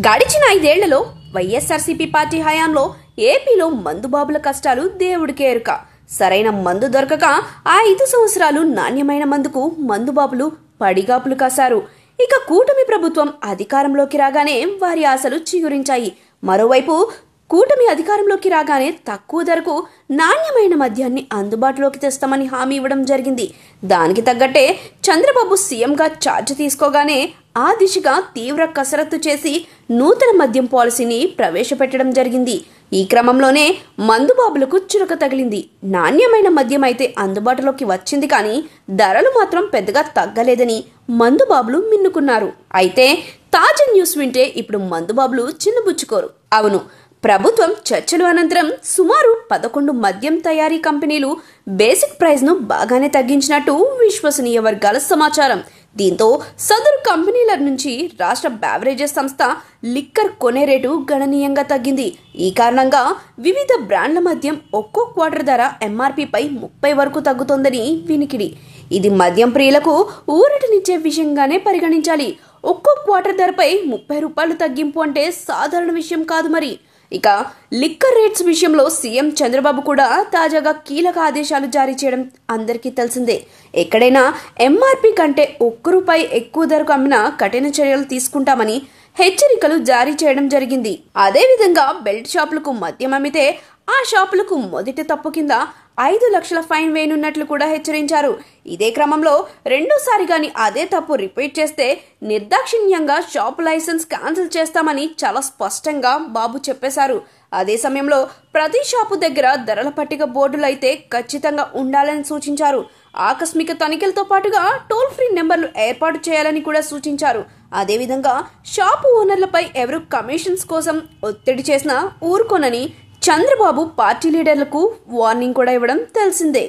గడిచిన 5 ఏళ్లలో వైఎస్ఆర్సీపీ పార్టీ హయాంలో ఏపీలో మందుబాబుల కష్టాలు దేవుడికి ఎరుక. సరైన మందు దొరకక ఆ 5 సంవత్సరాలు నాణ్యమైన మందుకు మందుబాబులు పడిగాపులు కాశారు. ఇక కూటమి ప్రభుత్వం అధికారంలోకి రాగానే వారి ఆశలు చిగురించాయి. మరోవైపు కూటమి అధికారంలోకి రాగానే తక్కువ ధరకు నాణ్యమైన మద్యాన్ని అందుబాటులోకి తెస్తామని హామీ ఇవ్వడం జరిగింది. దానికి తగ్గట్టే చంద్రబాబు సీఎంగా ఛార్జ్ తీసుకోగానే ఆ దిశగా తీవ్ర కసరత్తు చేసి నూతన మద్యం పాలసీని ప్రవేశపెట్టడం జరిగింది. ఈ క్రమంలోనే మందుబాబులకు చురక తగిలింది. నాణ్యమైన మద్యం అయితే అందుబాటులోకి వచ్చింది, కానీ ధరలు మాత్రం పెద్దగా తగ్గలేదని మందుబాబులు మిన్నుకున్నారు. అయితే తాజా న్యూస్ వింటే ఇప్పుడు మందుబాబులు చిన్నబుచ్చుకోరు. అవును, ప్రభుత్వం చర్చల అనంతరం సుమారు 11 మద్యం తయారీ కంపెనీలు బేసిక్ ప్రైస్ ను బాగానే తగ్గించినట్టు విశ్వసనీయ వర్గాల సమాచారం. దీంతో సదరు కంపెనీల నుంచి రాష్ట్ర బ్యావరేజెస్ సంస్థ లిక్కర్ కొనే రేటు గణనీయంగా తగ్గింది. ఈ కారణంగా వివిధ బ్రాండ్ల మద్యం ఒక్కో క్వార్టర్ ధర ఎంఆర్పీపై 30 వరకు తగ్గుతోందని వినికిడి. ఇది మద్యం ప్రియులకు ఊరటనిచ్చే విషయంగానే పరిగణించాలి. ఒక్కో క్వార్టర్ ధరపై 30 రూపాయలు తగ్గింపు అంటే సాధారణ విషయం కాదు. మరి ఇక లిక్కర్ రేట్స్ విషయంలో సీఎం చంద్రబాబు కూడా తాజాగా కీలక ఆదేశాలు జారీ చేయడం అందరికీ తెలిసిందే. ఎక్కడైనా ఎంఆర్పీ కంటే ₹1 ఎక్కువ ధరకు అమ్మినా కఠిన చర్యలు తీసుకుంటామని హెచ్చరికలు జారీ చేయడం జరిగింది. అదేవిధంగా బెల్ట్ షాపులకు మద్యం అమ్మితే ఆ షాపులకు మొదటి తప్పు కింద 5 లక్షల ఫైన్ వేయనున్నట్లు కూడా హెచ్చరించారు. ఇదే క్రమంలో రెండోసారి గాని అదే తప్పు రిపీట్ చేస్తే నిర్దాక్షిణ్యంగా షాపు లైసెన్స్ క్యాన్సిల్ చేస్తామని చాలా స్పష్టంగా బాబు చెప్పేశారు. అదే సమయంలో ప్రతి షాపు దగ్గర ధరల పట్టిక బోర్డులు అయితే ఖచ్చితంగా ఉండాలని సూచించారు. ఆకస్మిక తనిఖీలతో పాటుగా టోల్ ఫ్రీ నెంబర్లు ఏర్పాటు చేయాలని కూడా సూచించారు. అదేవిధంగా షాపు ఓనర్లపై ఎవరు కమిషన్స్ కోసం ఒత్తిడి చేసినా ఊరుకోనని చంద్రబాబు పార్టీ లీడర్లకు వార్నింగ్ కూడా ఇవ్వడం తెలిసిందే.